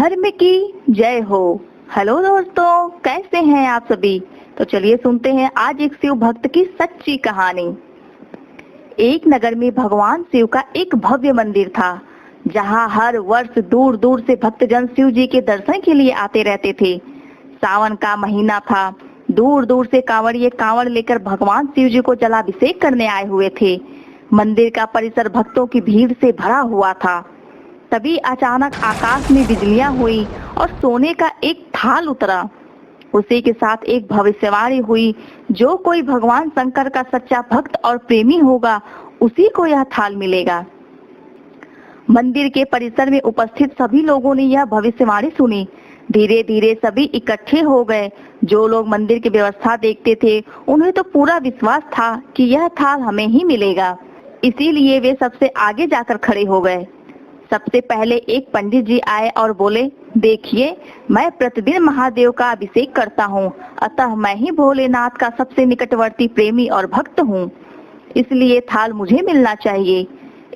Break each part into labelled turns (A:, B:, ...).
A: धर्म की जय हो। हेलो दोस्तों, कैसे हैं आप सभी। तो चलिए सुनते हैं आज एक शिव भक्त की सच्ची कहानी। एक नगर में भगवान शिव का एक भव्य मंदिर था, जहां हर वर्ष दूर दूर से भक्तजन शिव जी के दर्शन के लिए आते रहते थे। सावन का महीना था। दूर दूर से कांवड़िए कांवड़ लेकर भगवान शिव जी को जलाभिषेक करने आए हुए थे। मंदिर का परिसर भक्तों की भीड़ से भरा हुआ था। तभी अचानक आकाश में बिजलियां हुई और सोने का एक थाल उतरा। उसी के साथ एक भविष्यवाणी हुई, जो कोई भगवान शंकर का सच्चा भक्त और प्रेमी होगा, उसी को यह थाल मिलेगा। मंदिर के परिसर में उपस्थित सभी लोगों ने यह भविष्यवाणी सुनी। धीरे धीरे सभी इकट्ठे हो गए। जो लोग मंदिर की व्यवस्था देखते थे, उन्हें तो पूरा विश्वास था कि यह थाल हमें ही मिलेगा। इसीलिए वे सबसे आगे जाकर खड़े हो गए। सबसे पहले एक पंडित जी आए और बोले, देखिए, मैं प्रतिदिन महादेव का अभिषेक करता हूँ, अतः मैं ही भोलेनाथ का सबसे निकटवर्ती प्रेमी और भक्त हूँ, इसलिए थाल मुझे मिलना चाहिए।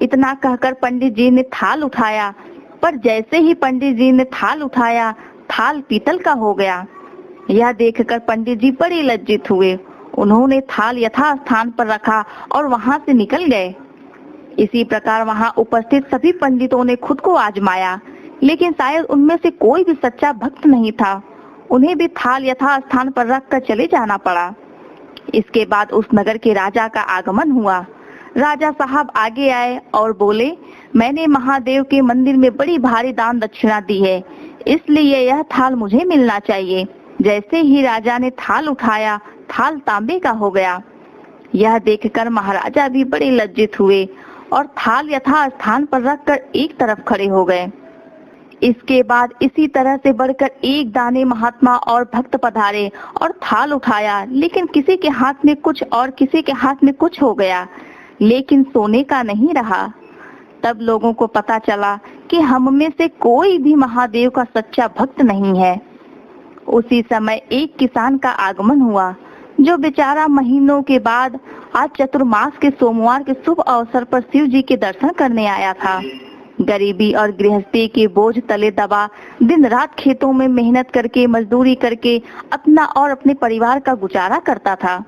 A: इतना कहकर पंडित जी ने थाल उठाया, पर जैसे ही पंडित जी ने थाल उठाया, थाल पीतल का हो गया। यह देखकर पंडित जी बड़े लज्जित हुए। उन्होंने थाल यथास्थान पर रखा और वहां से निकल गए। इसी प्रकार वहां उपस्थित सभी पंडितों ने खुद को आजमाया, लेकिन शायद उनमें से कोई भी सच्चा भक्त नहीं था। उन्हें भी थाल यथास्थान पर रखकर चले जाना पड़ा। इसके बाद उस नगर के राजा का आगमन हुआ। राजा साहब आगे आए और बोले, मैंने महादेव के मंदिर में बड़ी भारी दान दक्षिणा दी है, इसलिए यह थाल मुझे मिलना चाहिए। जैसे ही राजा ने थाल उठाया, थाल तांबे का हो गया। यह देखकर महाराजा भी बड़े लज्जित हुए और थाल यथास्थान पर रखकर एक तरफ खड़े हो गए। इसके बाद इसी तरह से बढ़कर एक दाने महात्मा और भक्त पधारे और थाल उठाया, लेकिन किसी के हाथ में कुछ और किसी के हाथ में कुछ हो गया, लेकिन सोने का नहीं रहा। तब लोगों को पता चला कि हम में से कोई भी महादेव का सच्चा भक्त नहीं है। उसी समय एक किसान का आगमन हुआ, जो बेचारा महीनों के बाद आज चतुर्मास के सोमवार के शुभ अवसर पर शिव जी के दर्शन करने आया था। गरीबी और गृहस्थी के बोझ तले दबा दिन रात खेतों में मेहनत करके मजदूरी करके अपना और अपने परिवार का गुजारा करता था।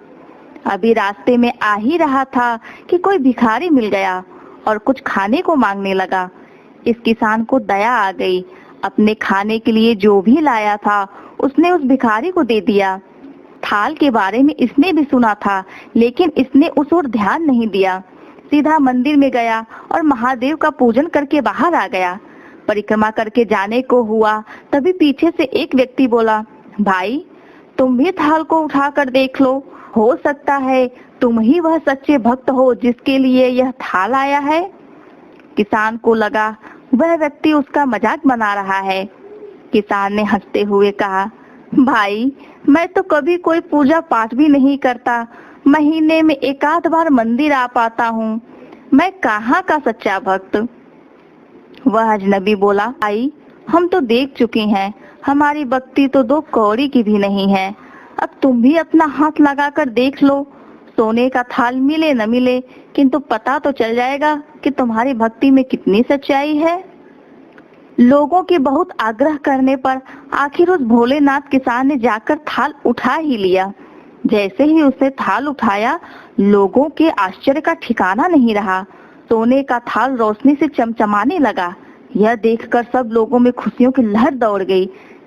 A: अभी रास्ते में आ ही रहा था कि कोई भिखारी मिल गया और कुछ खाने को मांगने लगा। इस किसान को दया आ गई। अपने खाने के लिए जो भी लाया था, उसने उस भिखारी को दे दिया। थाल के बारे में इसने भी सुना था, लेकिन इसने उस ओर ध्यान नहीं दिया। सीधा मंदिर में गया और महादेव का पूजन करके बाहर आ गया। परिक्रमा करके जाने को हुआ, तभी पीछे से एक व्यक्ति बोला, भाई, तुम भी थाल को उठाकर देख लो, हो सकता है तुम ही वह सच्चे भक्त हो जिसके लिए यह थाल आया है। किसान को लगा वह व्यक्ति उसका मजाक बना रहा है। किसान ने हंसते हुए कहा, भाई, मैं तो कभी कोई पूजा पाठ भी नहीं करता, महीने में एक आध बार मंदिर आ पाता हूँ, मैं कहाँ का सच्चा भक्त। वह अजनबी बोला, भाई, हम तो देख चुके हैं, हमारी भक्ति तो 2 कौड़ी की भी नहीं है। अब तुम भी अपना हाथ लगाकर देख लो, सोने का थाल मिले न मिले, किंतु पता तो चल जाएगा कि तुम्हारी भक्ति में कितनी सच्चाई है। लोगों के बहुत आग्रह करने पर आखिर उस भोलेनाथ किसान ने जाकर थाल उठा ही लिया। जैसे ही उसने थाल उठाया, लोगों के आश्चर्य का ठिकाना नहीं रहा। सोने का थाल रोशनी से चमचमाने लगा। यह देखकर सब लोगों में खुशियों की लहर दौड़ गई।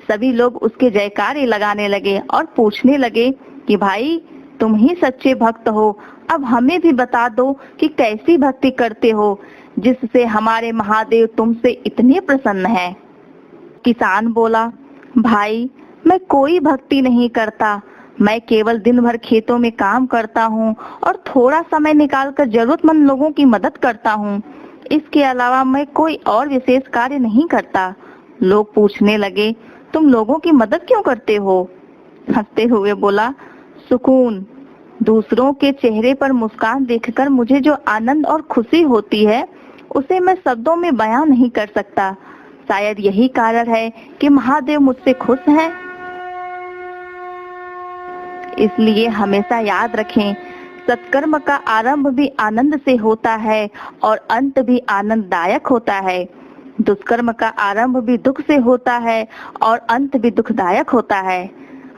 A: सभी लोग उसके जयकारे लगाने लगे और पूछने लगे कि भाई, तुम ही सच्चे भक्त हो, अब हमें भी बता दो कि कैसी भक्ति करते हो जिससे हमारे महादेव तुमसे इतने प्रसन्न हैं। किसान बोला, भाई, मैं कोई भक्ति नहीं करता, मैं केवल दिन भर खेतों में काम करता हूँ और थोड़ा समय निकालकर जरूरतमंद लोगों की मदद करता हूँ। इसके अलावा मैं कोई और विशेष कार्य नहीं करता। लोग पूछने लगे, तुम लोगों की मदद क्यों करते हो? हंसते हुए बोला, सुकून। दूसरों के चेहरे पर मुस्कान देखकर मुझे जो आनंद और खुशी होती है, उसे मैं शब्दों में बयां नहीं कर सकता। शायद यही कारण है कि महादेव मुझसे खुश हैं। इसलिए हमेशा याद रखें, सत्कर्म का आरंभ भी आनंद से होता है और अंत भी आनंददायक होता है। दुष्कर्म का आरंभ भी दुख से होता है और अंत भी दुखदायक होता है।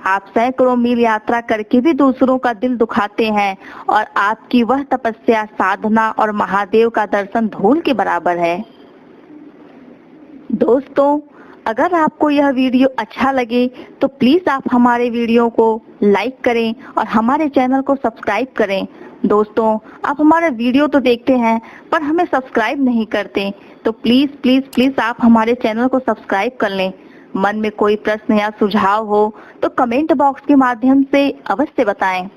A: आप सैकड़ों मील यात्रा करके भी दूसरों का दिल दुखाते हैं और आपकी वह तपस्या, साधना और महादेव का दर्शन धूल के बराबर है। दोस्तों, अगर आपको यह वीडियो अच्छा लगे तो प्लीज आप हमारे वीडियो को लाइक करें और हमारे चैनल को सब्सक्राइब करें। दोस्तों, आप हमारे वीडियो तो देखते हैं पर हमें सब्सक्राइब नहीं करते, तो प्लीज प्लीज प्लीज आप हमारे चैनल को सब्सक्राइब कर लें। मन में कोई प्रश्न या सुझाव हो तो कमेंट बॉक्स के माध्यम से अवश्य बताएं।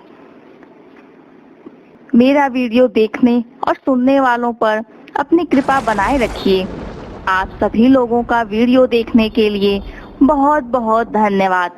A: मेरा वीडियो देखने और सुनने वालों पर अपनी कृपा बनाए रखिए। आप सभी लोगों का वीडियो देखने के लिए बहुत बहुत धन्यवाद।